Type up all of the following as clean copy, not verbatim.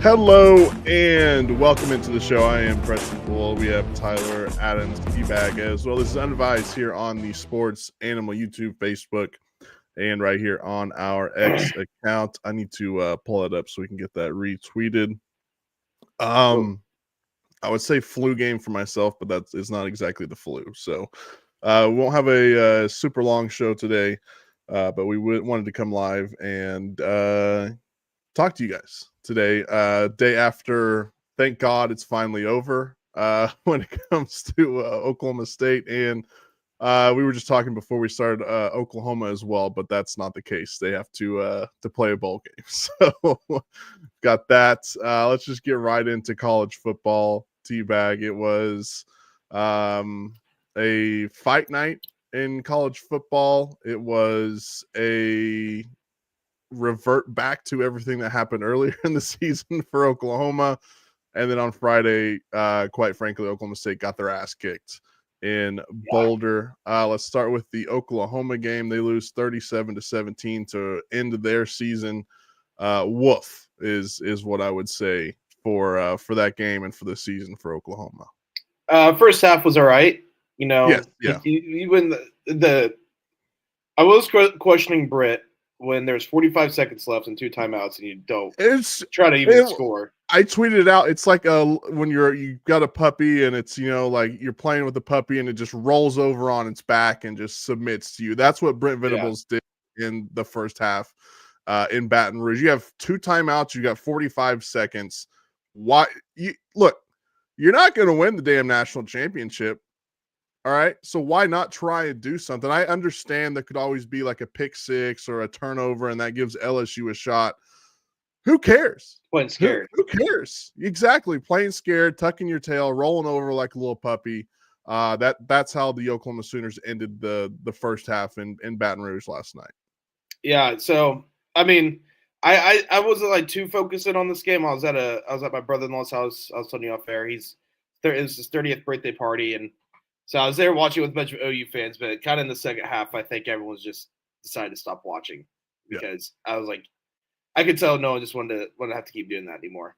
Hello and welcome into the show. I am Preston Bull. We have Tyler Adams, T-Bag as well. This is Unadvised here on the Sports Animal YouTube, Facebook, and right here on our X account. I need to pull it up so we can get that retweeted. I would say flu game for myself, but that is not exactly the flu. So we won't have a super long show today, but we wanted to come live and talk to you guys today, day after, thank God it's finally over when it comes to Oklahoma State. And we were just talking before we started Oklahoma as well, but that's not the case. They have to play a bowl game. So got that. Let's just get right into college football. T-Bag. It was a fight night in college football. It was a revert back to everything that happened earlier in the season for Oklahoma. And then on Friday, quite frankly, Oklahoma State got their ass kicked in Boulder. Let's start with the Oklahoma game. They lose 37-17 to end their season. Woof is what I would say for that game and for the season for Oklahoma. First half was all right. You know, yes, yeah. Even I was questioning Britt when there's 45 seconds left and 2 timeouts and you don't try to even score. I tweeted it out. It's like when you got a puppy and it's, like you're playing with the puppy and it just rolls over on its back and just submits to you. That's what Brent Venables did in the first half in Baton Rouge. You have 2 timeouts. You got 45 seconds. Look, you're not going to win the damn national championship. All right. So why not try and do something? I understand there could always be like a pick six or a turnover, and that gives LSU a shot. Who cares? Playing scared. Who cares? Exactly. Playing scared, tucking your tail, rolling over like a little puppy. That's how the Oklahoma Sooners ended the first half in Baton Rouge last night. Yeah. So, I mean, I wasn't like too focused in on this game. I was at my brother-in-law's house. I was telling you off air. It was his 30th birthday party, and so I was there watching with a bunch of OU fans. But kind of in the second half, I think everyone was just decided to stop watching because I was like, I could tell no one just wanted to have to keep doing that anymore.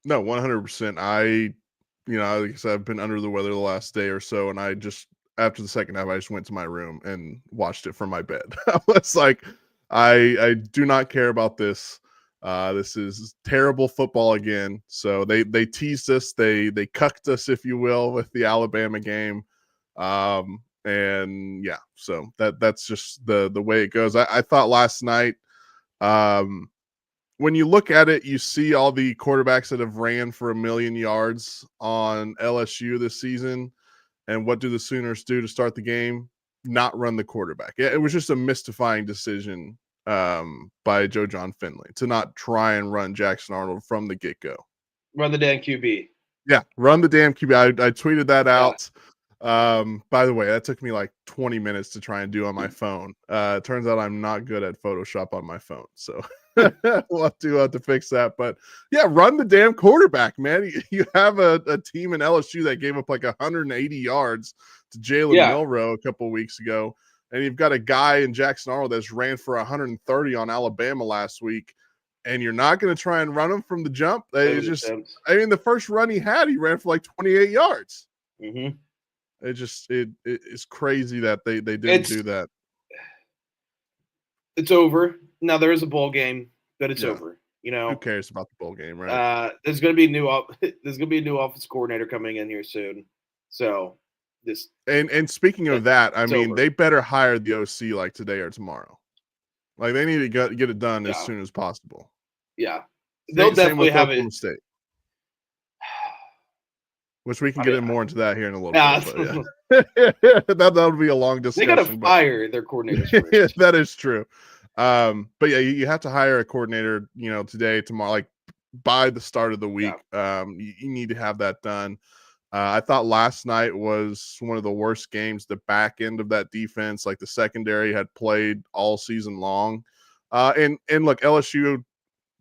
No, 100%. Like I said, I've been under the weather the last day or so, and I just after the second half, I just went to my room and watched it from my bed. I was like, I do not care about this. This is terrible football again. So they teased us, they cucked us, if you will, with the Alabama game. And yeah, so that's just the way it goes. I thought last night, when you look at it, you see all the quarterbacks that have ran for 1,000,000 yards on LSU this season. And what do the Sooners do to start the game? Not run the quarterback. It was just a mystifying decision by Joe John Finley to not try and run Jackson Arnold from the get-go. Run the damn QB. Yeah, run the damn QB. I tweeted that out. By the way, that took me like 20 minutes to try and do on my phone. It turns out I'm not good at Photoshop on my phone, so we'll have to fix that. But yeah, run the damn quarterback, man. You have a team in LSU that gave up like 180 yards to Jalen Milroe a couple of weeks ago, and you've got a guy in Jackson Arnold that's ran for 130 on Alabama last week, and you're not going to try and run him from the jump. The first run he ran for like 28 yards. Mm-hmm. It's crazy that they didn't do that. It's over. Now there is a bowl game, but it's over. Who cares about the bowl game, right? There's going to be a new offense coordinator coming in here soon. So this and speaking of that, I mean, they better hire the OC like today or tomorrow. Like they need to get it done as soon as possible. Yeah, they'll definitely have Oklahoma State. Which we can get more into that here in a little bit. But that'll be a long discussion. They got to fire their coordinators first. That is true. But yeah, you have to hire a coordinator, today, tomorrow, like by the start of the week. You need to have that done. I thought last night was one of the worst games. The back end of that defense, like the secondary, had played all season long. And look, LSU,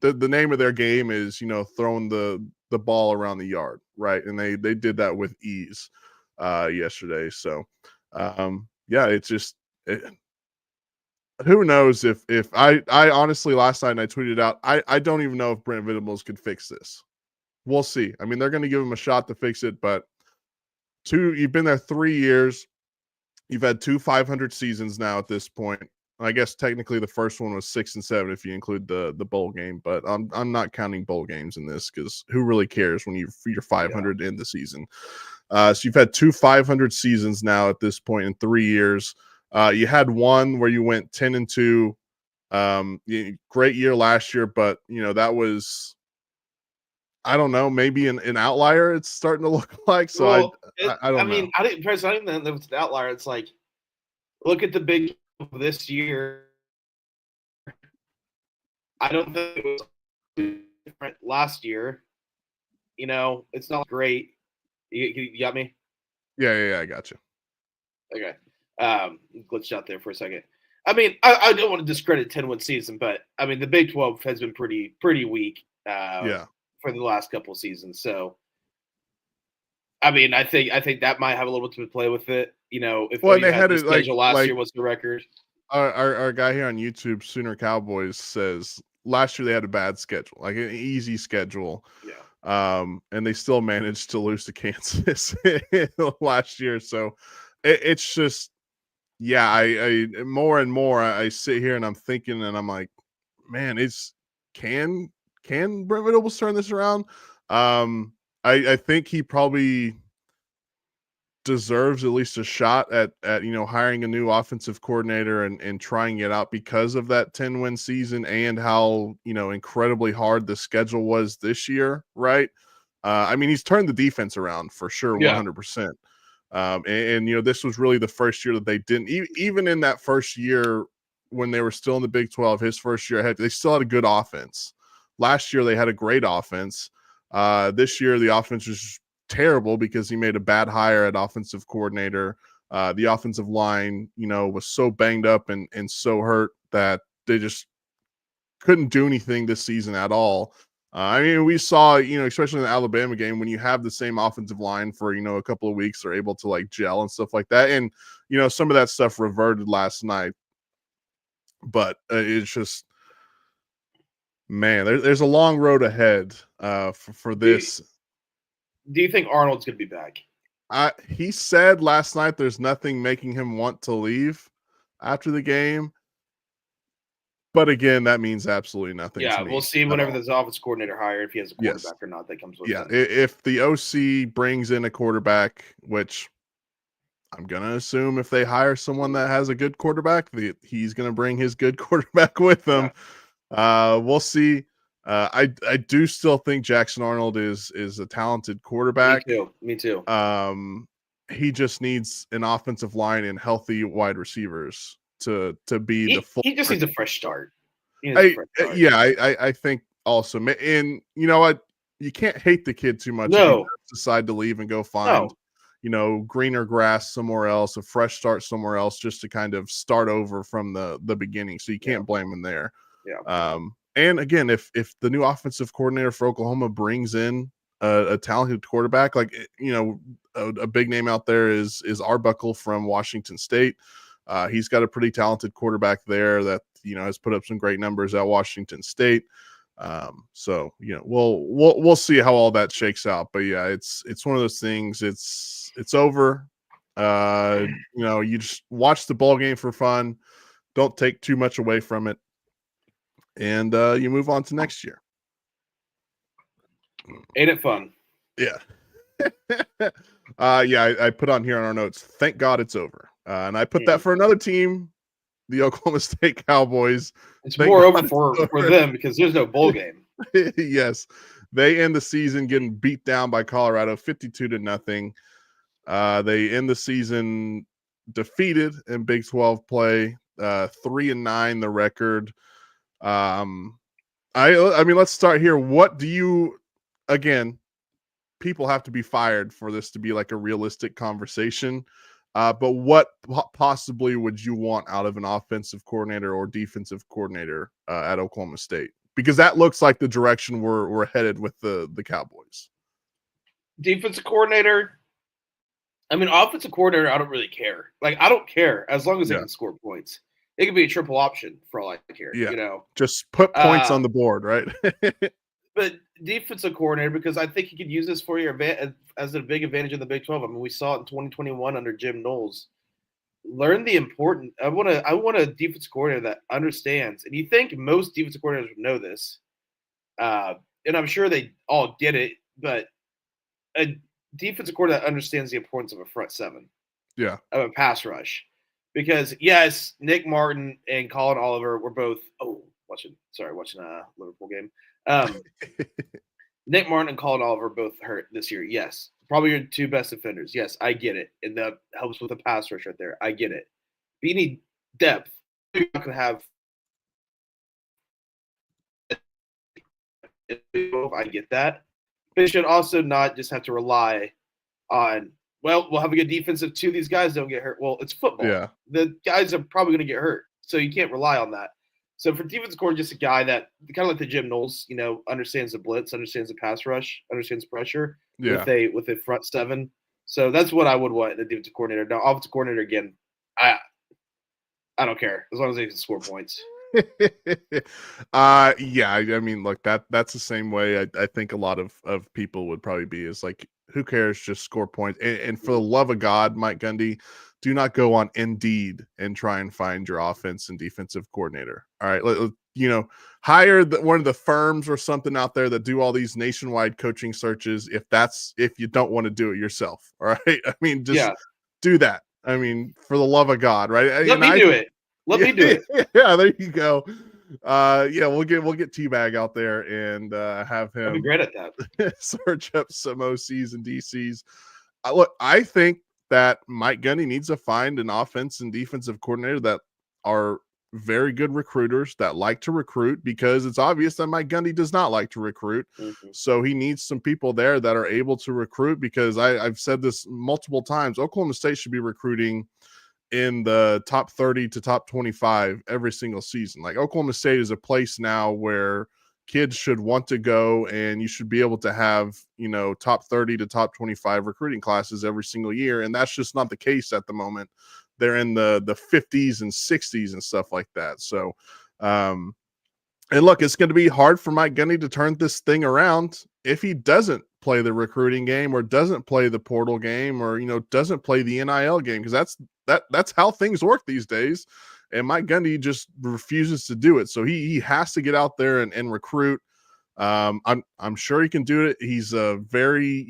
the name of their game is, throwing the ball around the yard, right? And they did that with ease yesterday. So, it's just who knows if I honestly last night I tweeted out I don't even know if Brent Venables could fix this. We'll see. I mean, they're going to give him a shot to fix it, but you've been there 3 years. You've had 2 500 seasons now at this point. I guess technically the first one was 6 and 7 if you include the bowl game, but I'm not counting bowl games in this because who really cares when you're 500 in the season. So you've had 2 500 seasons now at this point in 3 years. You had one where you went 10 and 2. Great year last year, but that was, I don't know, maybe an outlier. It's starting to look like. So Well, I don't know. mean, I didn't think that was an outlier. It's like, look at the Big 12 this year. I don't think it was different last year. It's not great. You got me? Yeah, I got you. Okay. Glitched out there for a second. I mean, I don't want to discredit 10-win season, but I mean the Big 12 has been pretty weak for the last couple of seasons. So I mean, I think that might have a little bit to play with it. If Well, you they had had the it schedule last year, what's the record? Our guy here on YouTube, Sooner Cowboys, says last year they had a bad schedule, like an easy schedule. Yeah. And they still managed to lose to Kansas last year. So it's just, yeah, I more and more I sit here and I'm thinking and I'm like, man, can Brent Venables turn this around? I think he probably deserves at least a shot at hiring a new offensive coordinator and trying it out because of that 10-win season and how incredibly hard the schedule was this year, right? I mean, he's turned the defense around for sure, 100%. And this was really the first year that they didn't even in that first year when they were still in the Big 12, his first year ahead, they still had a good offense. Last year they had a great offense. This year the offense was terrible because he made a bad hire at offensive coordinator. The offensive line, was so banged up and so hurt that they just couldn't do anything this season at all. I mean, we saw, especially in the Alabama game, when you have the same offensive line for, a couple of weeks, they're able to like gel and stuff like that. And, some of that stuff reverted last night. But it's just, man, there's a long road ahead for this. Do you think Arnold's going to be back? He said last night there's nothing making him want to leave after the game. But again, that means absolutely nothing. Yeah, to me we'll see whenever this offense coordinator hired if he has a quarterback or not. That comes with it. If the OC brings in a quarterback, which I'm gonna assume if they hire someone that has a good quarterback, he's gonna bring his good quarterback with them. Yeah. We'll see. I do still think Jackson Arnold is a talented quarterback. Me too. He just needs an offensive line and healthy wide receivers to be the full. He just needs a fresh start. I think also, and you know what, you can't hate the kid too much. No. If he does decide to leave and go find greener grass somewhere else, a fresh start somewhere else, just to kind of start over from the beginning. So you can't blame him there. Yeah. And again, if the new offensive coordinator for Oklahoma brings in a talented quarterback, like a big name out there is Arbuckle from Washington State. He's got a pretty talented quarterback there that has put up some great numbers at Washington State. So we'll see how all that shakes out. But yeah, it's one of those things. It's over. You just watch the ball game for fun. Don't take too much away from it, and you move on to next year. Ain't it fun? Yeah. I put on here on our notes, thank God it's over. And I put that for another team, the Oklahoma State Cowboys. It's more over for them because there's no bowl game. Yes. They end the season getting beat down by Colorado 52-0. They end the season defeated in Big 12 play, 3-9 the record. I mean, let's start here. What do you, again, people have to be fired for this to be like a realistic conversation. But what possibly would you want out of an offensive coordinator or defensive coordinator at Oklahoma State? Because that looks like the direction we're headed with the Cowboys. Defensive coordinator. I mean, offensive coordinator, I don't really care. Like, I don't care as long as they can score points. It could be a triple option for all I care, Yeah. you know. Just put points on the board, right? But defensive coordinator, because I think you could use this for your as a big advantage in the Big 12. I mean, we saw it in 2021 under Jim Knowles. Learn the important. I want a defensive coordinator that understands. And you think most defensive coordinators would know this, and I'm sure they all get it. But a defensive coordinator that understands the importance of a front seven, Yeah. of a pass rush, because yes, Nick Martin and Colin Oliver were both watching a Liverpool game. Nick Martin and Colin Oliver both hurt this year. Yes, probably your two best defenders. Yes, I get it, and that helps with the pass rush right there. I get it. But you need depth. You're not going to have. I get that. But you should also not just have to rely on. Well, we'll have a good defensive two. These guys don't get hurt. Well, it's football. Yeah. The guys are probably going to get hurt, so you can't rely on that. So for defensive coordinator, just a guy that kind of like the Jim Knowles, understands the blitz, understands the pass rush, understands pressure Yeah. with a front seven. So that's what I would want in a defensive coordinator. Now, offensive coordinator again, I don't care as long as they can score points. Yeah, I mean, look, that's the same way I think a lot of people would probably be, is like, who cares, just score points. And for the love of God, Mike Gundy, do not go on Indeed and try and find your offense and defensive coordinator. All right, hire one of the firms or something out there that do all these nationwide coaching searches, if you don't want to do it yourself. All right, I mean, just do that. I mean, for the love of God, right? Let me do it. Let me do it. Yeah, there you go. We'll get T-Bag out there and have him. I'd be great at that. Search up some OCs and DCs. Look, I think that Mike Gundy needs to find an offense and defensive coordinator that are very good recruiters that like to recruit, because it's obvious that Mike Gundy does not like to recruit. Mm-hmm. So he needs some people there that are able to recruit, because I've said this multiple times. Oklahoma State should be recruiting in the top 30 to top 25 every single season. Like, Oklahoma State is a place now where kids should want to go, and you should be able to have, top 30 to top 25 recruiting classes every single year. And that's just not the case at the moment. They're in the 50s and 60s and stuff like that. So, and look, it's going to be hard for Mike Gundy to turn this thing around if he doesn't play the recruiting game, or doesn't play the portal game, or, doesn't play the NIL game, because that's how things work these days. And Mike Gundy just refuses to do it. So he has to get out there and recruit. I'm sure he can do it. He's a very,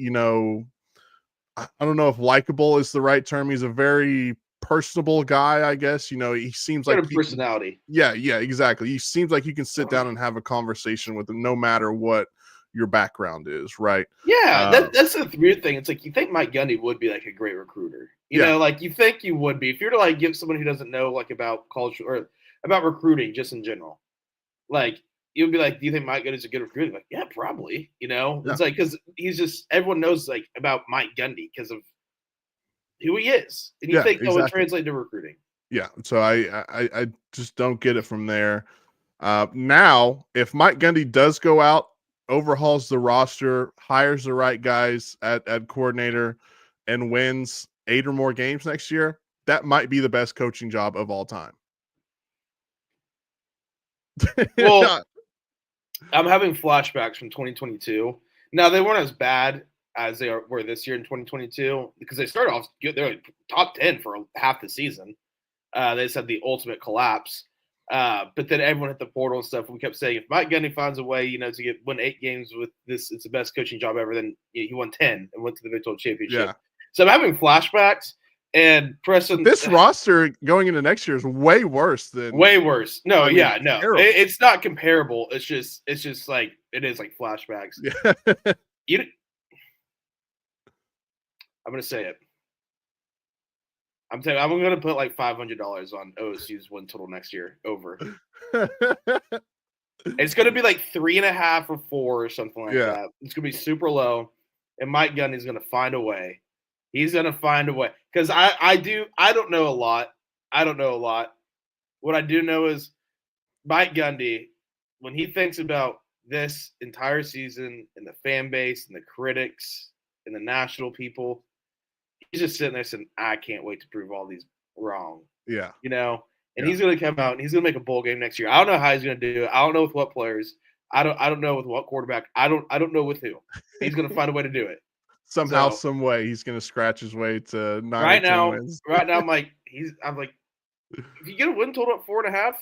I don't know if likable is the right term. He's a very personable guy, I guess. He seems like personality. Yeah, exactly. He seems like you can sit down and have a conversation with him no matter what your background is, right? Yeah, that's the weird thing. It's like, you think Mike Gundy would be like a great recruiter. You know, like, you think you would be. If you're to like give someone who doesn't know like about culture or about recruiting just in general, like, you'd be like, do you think Mike Gundy's a good recruiter? Like, yeah, probably. It's like, because he's just, everyone knows like about Mike Gundy because of who he is, and you think that would translate to recruiting. Yeah, so I just don't get it from there. Now, if Mike Gundy does go out, overhauls the roster, hires the right guys at coordinator, and wins 8 or more games next year, that might be the best coaching job of all time. Well, I'm having flashbacks from 2022. Now, they weren't as bad as they were this year in 2022, because they started off good. They're like top 10 for half the season. They just had the ultimate collapse. But then everyone hit the portal and stuff. We kept saying, if Mike Gundy finds a way, to win 8 games with this, it's the best coaching job ever. Then he won 10 and went to the Big 12 championship. Yeah. So I'm having flashbacks. And Preston, this roster going into next year is way worse than. Way worse. No, I mean, no, it's not comparable. It's just like, it is like flashbacks. Yeah. I'm gonna say it. I'm gonna put like $500 on OSU's win total next year over. It's gonna be like 3.5 or 4 or something like that. It's gonna be super low, and Mike Gundy's gonna find a way. He's gonna find a way, because I don't know a lot. What I do know is Mike Gundy, when he thinks about this entire season and the fan base and the critics and the national people, he's just sitting there saying, I can't wait to prove all these wrong. Yeah. and he's going to come out and he's going to make a bowl game next year. I don't know how he's going to do it. I don't know with what players. I don't know with what quarterback. I don't know with who. He's going to find a way to do it. Somehow, some way, he's going to scratch his way to 9 or 10 wins. Right now, I'm like, if you get a win total at 4.5,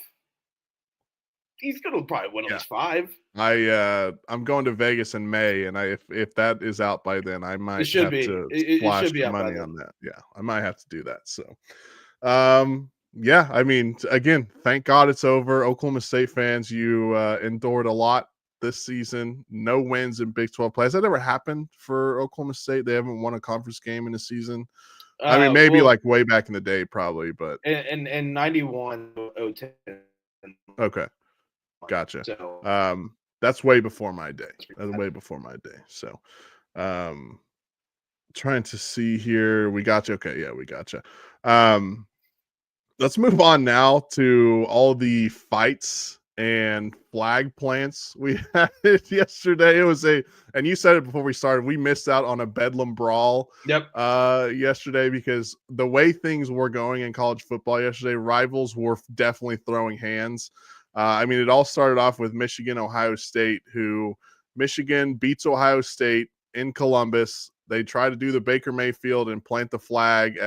he's going to probably win at least 5. I'm going to Vegas in May, and if that is out by then, I might have to splash some money on that. Yeah, I might have to do that. So, yeah, I mean, again, thank God it's over. Oklahoma State fans, you endured a lot this season. No wins in Big 12 play. Has that ever happened for Oklahoma State? They haven't won a conference game in a season. I mean, maybe like way back in the day, probably, but in 91, 010. Okay, gotcha. So, that's way before my day. That's way before my day. So, trying to see here. We got you. Okay, yeah, we got you. Let's move on now to all the fights and flag plants we had yesterday. It was and you said it before we started, we missed out on a Bedlam brawl yesterday because the way things were going in college football yesterday, rivals were definitely throwing hands. I mean, it all started off with Michigan, Ohio State, who Michigan beats Ohio State in Columbus. They try to do the Baker Mayfield and plant the flag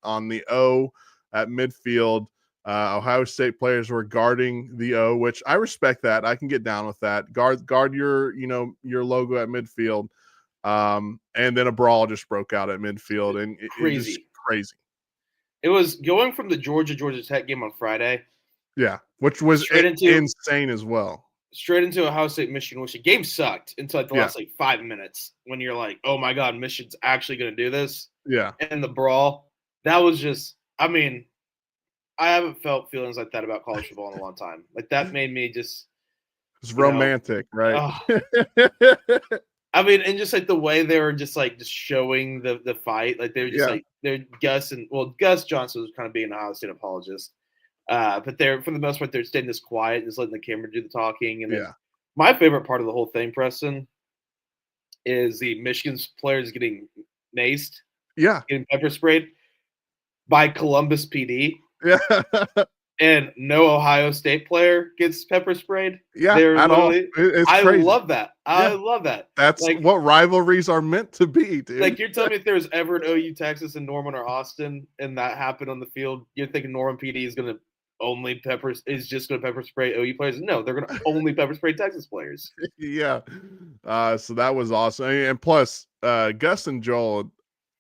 on the O at midfield. Ohio State players were guarding the O, which I respect that. I can get down with that. Guard your logo at midfield. And then a brawl just broke out at midfield, and it was crazy. It was going from the Georgia Tech game on Friday. Yeah, which was insane as well. Straight into Ohio State Michigan, which the game sucked until like the last 5 minutes when you're like, oh my God, Michigan's actually going to do this. Yeah. And the brawl, that was just, I mean, I haven't felt feelings like that about college football in a long time. Like that made me just. It's romantic, right? I mean, and just like the way they were just showing the fight, like they were just they're Gus Johnson was kind of being an Ohio State apologist. But they're, for the most part, they're staying this quiet and just letting the camera do the talking. And then my favorite part of the whole thing, Preston, is the Michigan players getting maced. Yeah. Getting pepper sprayed by Columbus PD. Yeah. And no Ohio State player gets pepper sprayed. Yeah, at all. It's crazy. Love that. I love that. That's like what rivalries are meant to be, dude. Like you're telling me if there's ever an OU Texas in Norman or Austin and that happened on the field, you're thinking Norman PD is going to just going to pepper spray OU players? No, they're going to only pepper spray Texas players. Yeah. So that was awesome. And plus, Gus and Joel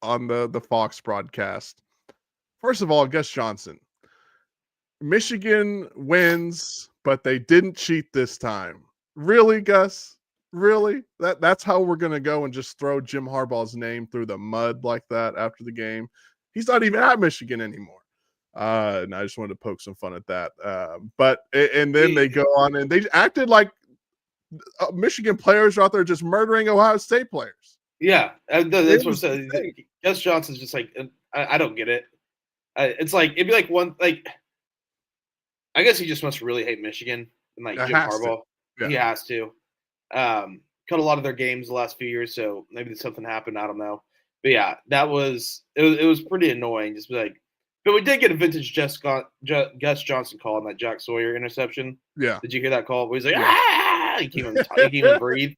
on the Fox broadcast. First of all, Gus Johnson. Michigan wins, but they didn't cheat this time. Really, Gus? Really? That's how we're going to go and just throw Jim Harbaugh's name through the mud like that after the game? He's not even at Michigan anymore. And I just wanted to poke some fun at that. And then they go on and they acted like Michigan players are out there just murdering Ohio State players. Yeah, that's what I'm saying. Gus Johnson's just like, I don't get it. It's like, it'd be like I guess he just must really hate Michigan and like Jim Harbaugh. Yeah. He has to. Cut a lot of their games the last few years, so maybe something happened. I don't know. But yeah, it was pretty annoying. Just like, but we did get a vintage Gus Johnson call on that Jack Sawyer interception. Yeah. Did you hear that call? Where he's like, he can't even breathe.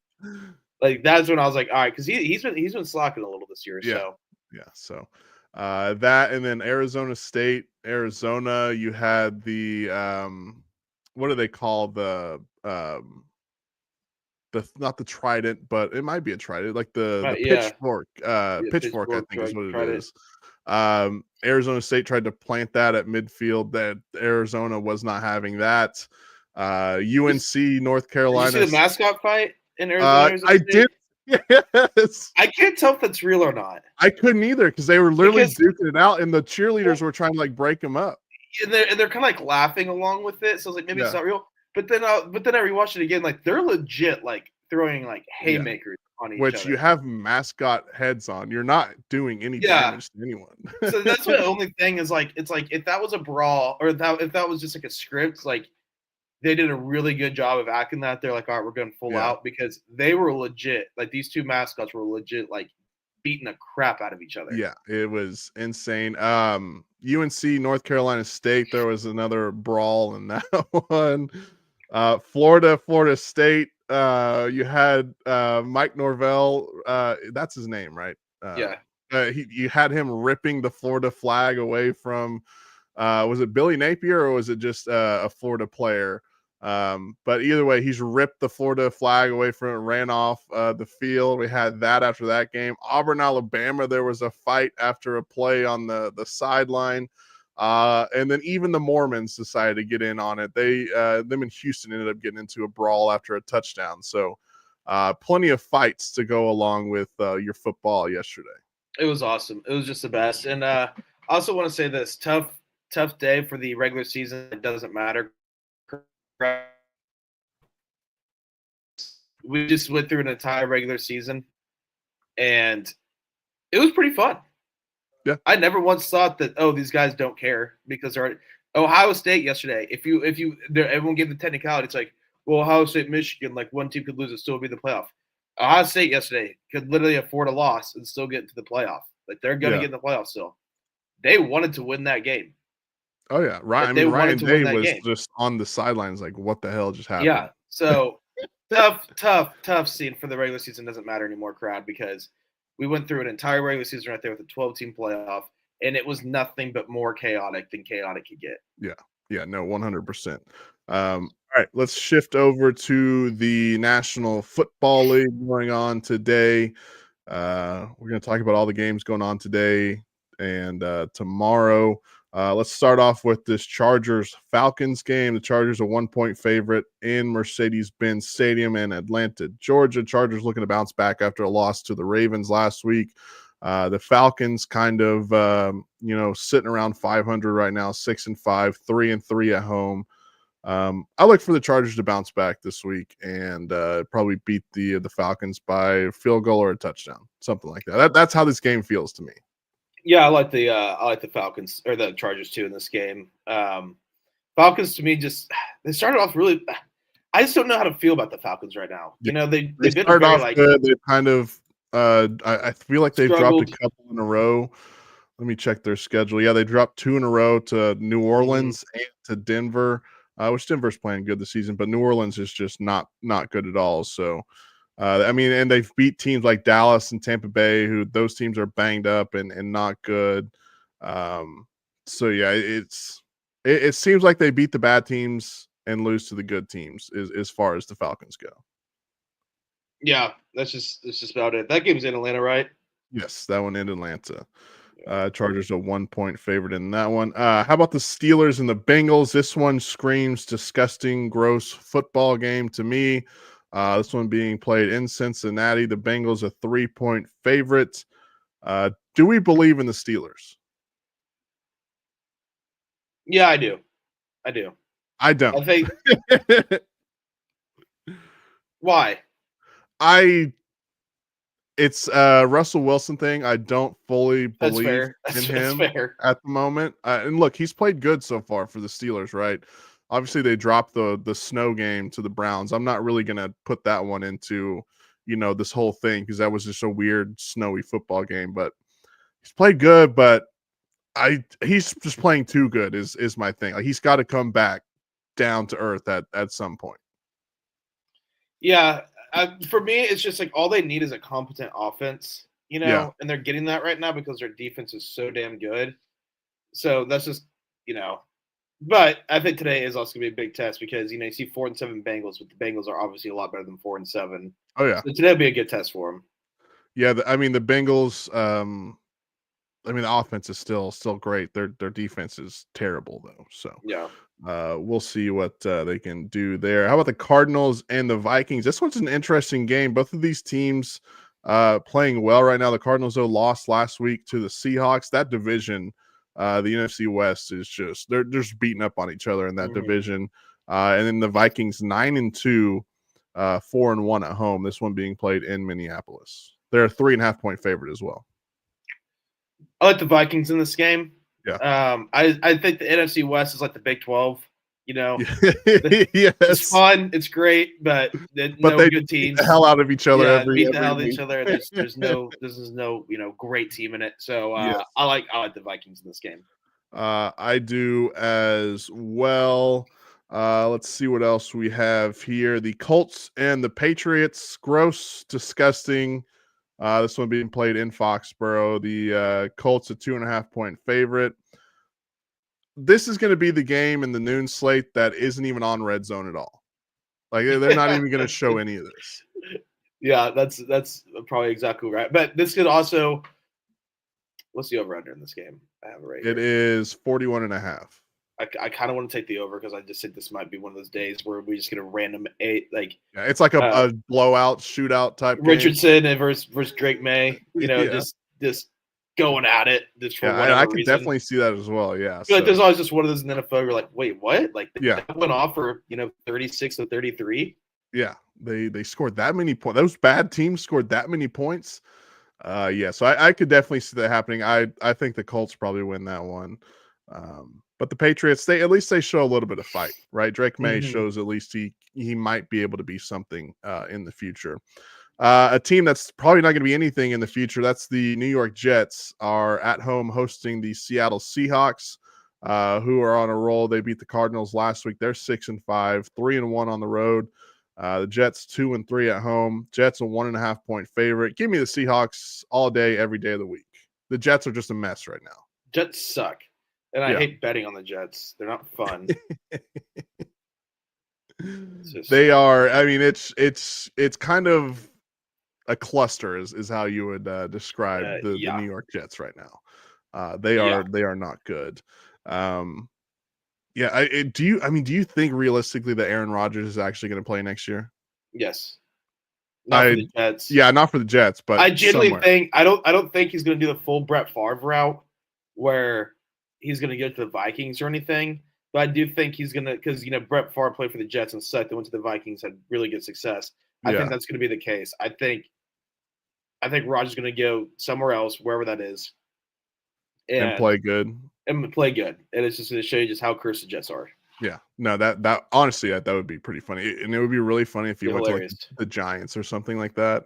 Like that's when I was like, all right, because he's been slacking a little this year. Yeah. So yeah. So that, and then Arizona, you had the what do they call the not the trident, but it might be a trident, like the pitchfork. Pitchfork, I think is what it is. Arizona State tried to plant that at midfield. That Arizona was not having that. UNC, North Carolina. Did you see the mascot fight in Arizona? I did. Yes. I can't tell if that's real or not. I couldn't either because they were literally duking it out, and the cheerleaders were trying to like break them up. And they're kind of like laughing along with it. So I was like, maybe it's not real. But then I rewatched it again. Like they're legit like throwing like haymakers on each other. Which you have mascot heads on. You're not doing any damage to anyone. So that's the only thing is like, it's like if that was a brawl or if that was just like a script, like they did a really good job of acting that. They're like, all right, we're going full out because they were legit. Like these two mascots were legit, like beating the crap out of each other. Yeah, it was insane. UNC North Carolina State. There was another brawl in that one. Florida State. You had Mike Norvell. That's his name, right? Yeah. You had him ripping the Florida flag away from. Was it Billy Napier or was it just a Florida player? But either way, he's ripped the Florida flag away from it, ran off the field. We had that after that game. Auburn, Alabama, there was a fight after a play on the sideline. And then even the Mormons decided to get in on it. Them in Houston ended up getting into a brawl after a touchdown. So plenty of fights to go along with your football yesterday. It was awesome. It was just the best. And I also want to say this tough day for the regular season. It doesn't matter. We just went through an entire regular season, and it was pretty fun. Yeah. I never once thought that, these guys don't care because they're Ohio State yesterday. Everyone gave the technicality. It's like, well, Ohio State, Michigan, like one team could lose and still be in the playoff. Ohio State yesterday could literally afford a loss and still get into the playoff. Like they're going to get in the playoff still. They wanted to win that game. Oh yeah, right. Like, Ryan Day was just on the sidelines, like, what the hell just happened? Yeah. So tough scene for the regular season. Doesn't matter anymore, crowd, because we went through an entire regular season right there with a 12-team playoff, and it was nothing but more chaotic than chaotic could get. Yeah, no, 100%. All right, let's shift over to the National Football League going on today. We're going to talk about all the games going on today and tomorrow. Let's start off with this Chargers-Falcons game. The Chargers are 1-point favorite in Mercedes-Benz Stadium in Atlanta, Georgia. Chargers looking to bounce back after a loss to the Ravens last week. The Falcons kind of, sitting around 500 right now, 6-5, 3-3 at home. I look for the Chargers to bounce back this week and probably beat the Falcons by a field goal or a touchdown, something like that. That's how this game feels to me. Yeah, I like the Falcons or the Chargers too in this game. Falcons to me they started off really. I just don't know how to feel about the Falcons right now. Yeah. You know, they've been started off good. They've kind of. I feel like they've dropped a couple in a row. Let me check their schedule. Yeah, they dropped 2 in a row to New Orleans and to Denver, which Denver's playing good this season, but New Orleans is just not good at all. So, and they've beat teams like Dallas and Tampa Bay, who those teams are banged up and not good. So yeah, it seems like they beat the bad teams and lose to the good teams as far as the Falcons go. Yeah, that's just about it. That game's in Atlanta, right? Yes, that one in Atlanta. Chargers a 1-point favorite in that one. How about the Steelers and the Bengals? This one screams disgusting, gross football game to me. This one being played in Cincinnati. The Bengals a 3-point favorite. Do we believe in the Steelers? Yeah, I do. I don't. I think. Why? It's a Russell Wilson thing. I don't fully believe in him at the moment. And look, he's played good so far for the Steelers, right? Obviously, they dropped the snow game to the Browns. I'm not really going to put that one into, this whole thing because that was just a weird, snowy football game. But he's played good, but he's just playing too good is my thing. Like, he's got to come back down to earth at some point. Yeah. For me, it's just like all they need is a competent offense, and they're getting that right now because their defense is so damn good. So that's just, but I think today is also going to be a big test because, you see 4-7 Bengals, but the Bengals are obviously a lot better than 4-7. Oh, yeah. So today will be a good test for them. Yeah, the Bengals, the offense is still great. Their defense is terrible, though. So, yeah. We'll see what they can do there. How about the Cardinals and the Vikings? This one's an interesting game. Both of these teams playing well right now. The Cardinals, though, lost last week to the Seahawks. That division, the NFC West, is they're just beating up on each other in that division. And then the Vikings 9-2, 4-1 at home. This one being played in Minneapolis. They're a 3.5-point favorite as well. I like the Vikings in this game. Yeah. I think the NFC West is like the Big 12. Yes. It's fun, it's great, but they good teams beat the hell out of each other. Beat the hell out of each other. There's no great team in it. So I like the Vikings in this game. I do as well. Let's see what else we have here. The Colts and the Patriots. Gross, disgusting. This one being played in Foxborough. The Colts a 2.5-point favorite. This is going to be the game in the noon slate that isn't even on Red Zone at all. Like they're not even going to show any of this. Yeah, that's probably exactly right. But this could also, what's the over under in this game? I have it right here. It is 41.5. I kind of want to take the over because I just think this might be one of those days where we just get a random eight, like Yeah, it's like a blowout, shootout type Richardson and versus Drake May. You know, yeah. just going at it just for Yeah, whatever I reason. could definitely see that as well. Yeah, But there's always just one of those in the NFL. You're like, wait, what? Like, yeah, that went off for 36 to 33. Yeah, they scored that many points. Those bad teams scored that many points. Yeah, so I could definitely see that happening. I think the Colts probably win that one. But the Patriots, they at least they show a little bit of fight, right? Drake May shows at least he might be able to be something in the future. A team that's probably not going to be anything in the future. That's the New York Jets are at home hosting the Seattle Seahawks, who are on a roll. They beat the Cardinals last week. They're 6-5, 3-1 on the road. The Jets 2-3 at home. Jets a 1.5-point favorite. Give me the Seahawks all day, every day of the week. The Jets are just a mess right now. Jets suck, and I hate betting on the Jets. They're not fun. They are. I mean, it's kind of a cluster is how you would describe the New York Jets right now. They are not good. Yeah, do you think realistically that Aaron Rodgers is actually going to play next year? Yes. Not for the Jets. Yeah, not for the Jets, but I genuinely think I don't think he's going to do the full Brett Favre route where he's going to go to the Vikings or anything. But I do think he's going to, because Brett Favre played for the Jets and sucked. They went to the Vikings, had really good success. I think that's going to be the case. I think Rodgers is going to go somewhere else, wherever that is, and play good. And play good. And it's just going to show you just how cursed the Jets are. Yeah, no, that honestly, that would be pretty funny, and it would be really funny if you went to like the Giants or something like that,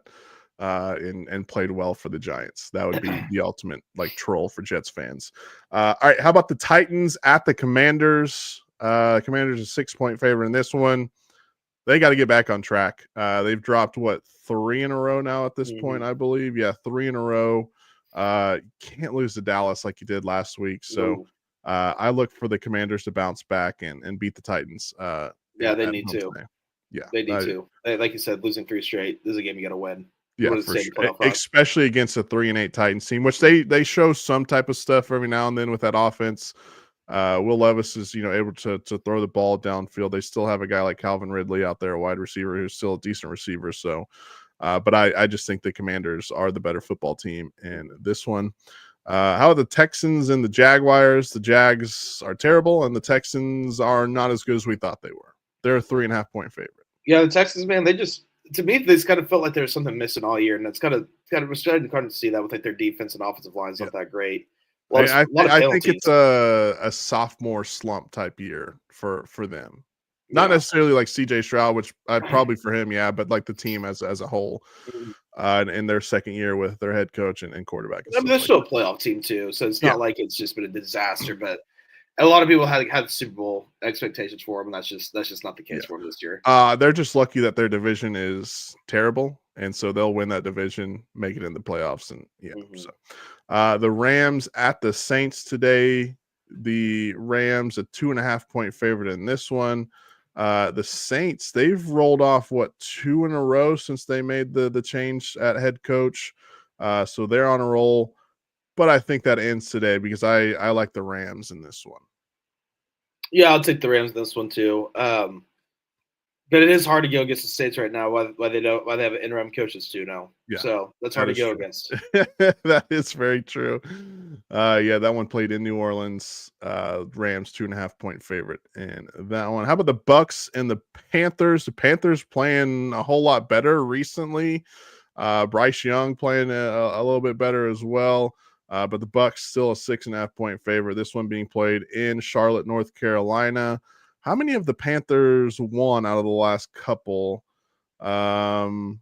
and played well for the Giants. That would be the ultimate like troll for Jets fans. All right, how about the Titans at the Commanders? Commanders a 6-point favorite in this one. They got to get back on track. They've dropped 3 in a row now at this point, I believe. Yeah, 3 in a row. Can't lose to Dallas like you did last week. So I look for the Commanders to bounce back and beat the Titans. Yeah, they need to. Yeah, they need to. Like you said, losing 3 straight. This is a game you got to win. Yeah, for sure. Especially against a 3-8 Titans team, which they show some type of stuff every now and then with that offense. Will Levis is able to throw the ball downfield. They still have a guy like Calvin Ridley out there, a wide receiver who's still a decent receiver. So, but I just think the Commanders are the better football team in this one. How are the Texans and the Jaguars? The Jags are terrible, and the Texans are not as good as we thought they were. They're a 3.5-point favorite. Yeah, the Texans, man, they just, to me, they just kind of felt like there was something missing all year, and it's we're starting to see that with like their defense and offensive lines not that great. I think it's a sophomore slump type year for them. Not necessarily like CJ Stroud, which probably for him, but like the team as a whole, in their second year with their head coach and quarterback. I mean, they're still a playoff team too, so it's not like it's just been a disaster. But a lot of people had Super Bowl expectations for them, and that's just not the case for them this year. They're just lucky that their division is terrible, and so they'll win that division, make it in the playoffs, and So the Rams at the Saints today. The Rams a 2.5-point favorite in this one. The Saints, they've rolled off 2 in a row since they made the change at head coach. So they're on a roll, but I think that ends today because I like the Rams in this one. Yeah, I'll take the Rams in this one too. But it is hard to go against the Saints right now. Why they have interim coaches too now. Yeah, so that's hard to go against. That is very true. That one played in New Orleans. Rams 2.5-point favorite in that one. How about the Bucks and the Panthers? The Panthers playing a whole lot better recently. Bryce Young playing a little bit better as well. But the Bucks still a 6.5-point favorite. This one being played in Charlotte, North Carolina. How many of the Panthers won out of the last couple? So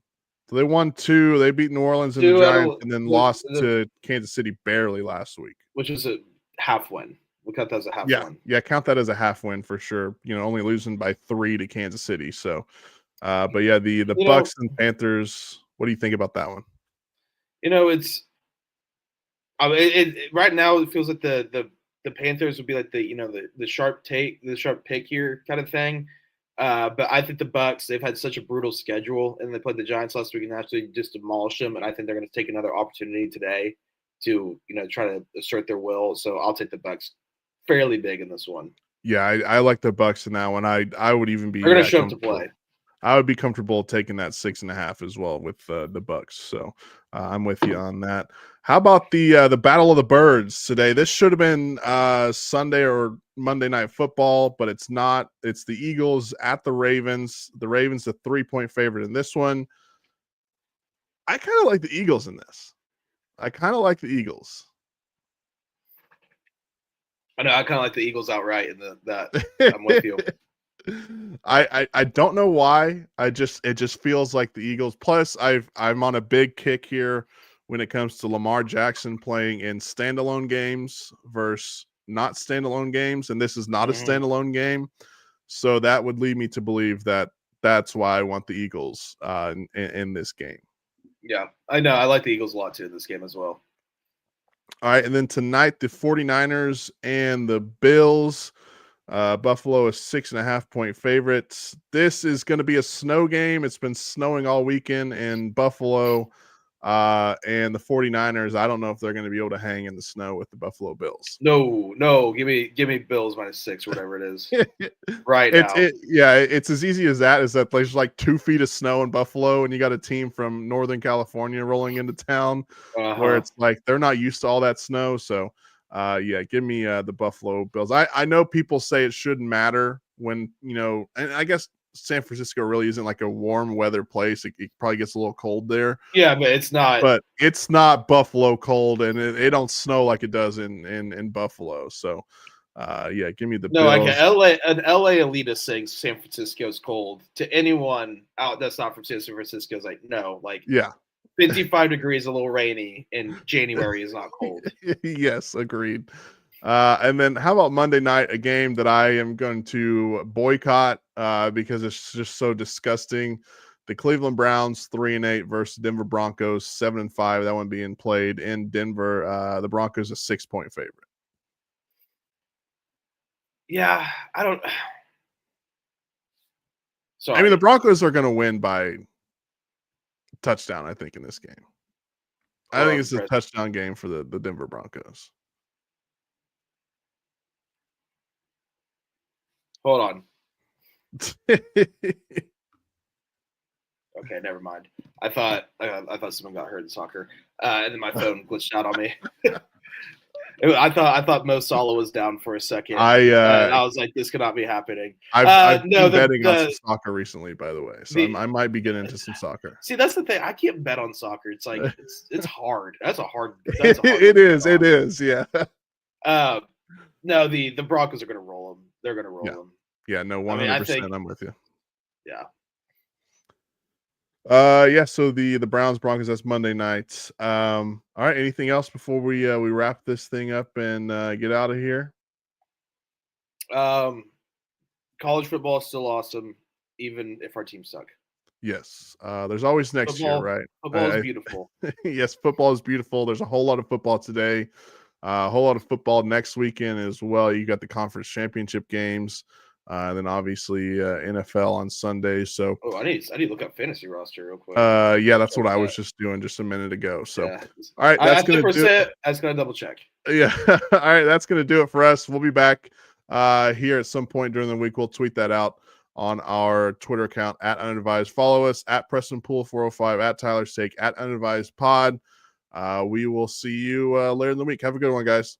they won 2. They beat New Orleans and the Giants, and then lost to Kansas City barely last week, which was a half win, We'll count that as a half Yeah, win. yeah, count that as a half win for sure. Only losing by 3 to Kansas City. So, but yeah, the Bucks and Panthers. What do you think about that one? It's right now it feels like the Panthers would be like the sharp pick here kind of thing. But I think the Bucks, they've had such a brutal schedule, and they played the Giants last week and actually just demolished them. And I think they're going to take another opportunity today to try to assert their will. So I'll take the Bucks fairly big in this one. Yeah, I like the Bucks in that one. I would even be They're going to show up to play. I would be comfortable taking that 6.5 as well with the Bucks. So I'm with you on that. How about the Battle of the Birds today? This should have been Sunday or Monday Night Football, but it's not. It's the Eagles at the Ravens. The Ravens a 3-point favorite in this one. I kind of like the Eagles in this. I kind of like the Eagles. I know I kind of like the Eagles outright in that. I'm with you. I don't know why. It just feels like the Eagles. Plus, I'm on a big kick here when it comes to Lamar Jackson playing in standalone games versus not standalone games, and this is not a standalone game. So that would lead me to believe that that's why I want the Eagles in this game. Yeah, I know. I like the Eagles a lot too in this game as well. All right, and then tonight the 49ers and the Bills. Buffalo is 6.5-point favorites. This is going to be a snow game. It's been snowing all weekend in Buffalo. And the 49ers, I don't know if they're going to be able to hang in the snow with the Buffalo Bills. No. Give me Bills -6 or whatever it is. Right now. It's as easy as that. Is that there's like 2 feet of snow in Buffalo, and you got a team from Northern California rolling into town where it's like they're not used to all that snow. So give me the Buffalo Bills. I know people say it shouldn't matter when, and I guess San Francisco really isn't like a warm weather place. It probably gets a little cold there. Yeah, but it's not. But it's not Buffalo cold, and it don't snow like it does in Buffalo. So, give me the Bills. Like an LA elitist saying San Francisco's cold to anyone out that's not from San Francisco is like, no, like 55 degrees, a little rainy, and January is not cold. Yes, agreed. And then how about Monday night, a game that I am going to boycott because it's just so disgusting. The Cleveland Browns 3-8 versus Denver Broncos 7-5. That one being played in Denver. The Broncos a 6-point favorite. Yeah, I don't. Sorry. I mean, the Broncos are going to win by touchdown, I think, in this game. I think it's a touchdown game for the Denver Broncos. Hold on. Okay, never mind. I thought someone got hurt in soccer, and then my phone glitched out on me. I thought Mo Salah was down for a second. I was like, this could not be happening. I've been betting on some soccer recently, by the way, so I might be getting into some soccer. See, that's the thing. I can't bet on soccer. It's like it's hard. That's a hard. It is. Yeah. No, the Broncos are going to roll them. They're going to roll them. Yeah. No, 100%. I'm with you. Yeah. So the Browns Broncos, that's Monday night. All right, anything else before we wrap this thing up and get out of here? College football is still awesome, even if our teams suck. Yes. There's always next year, right? Football is beautiful. Yes, football is beautiful. There's a whole lot of football today. A whole lot of football next weekend as well. You got the conference championship games. Then obviously NFL on Sunday. So I need to look up fantasy roster real quick. That's what I was just doing just a minute ago. So all right, that's gonna do it. I was gonna double check. Yeah. All right, that's gonna do it for us. We'll be back here at some point during the week. We'll tweet that out on our Twitter account at Unadvised. Follow us at Preston Pool 405, at Tyler Stake, at Unadvised Pod. We will see you later in the week. Have a good one, guys.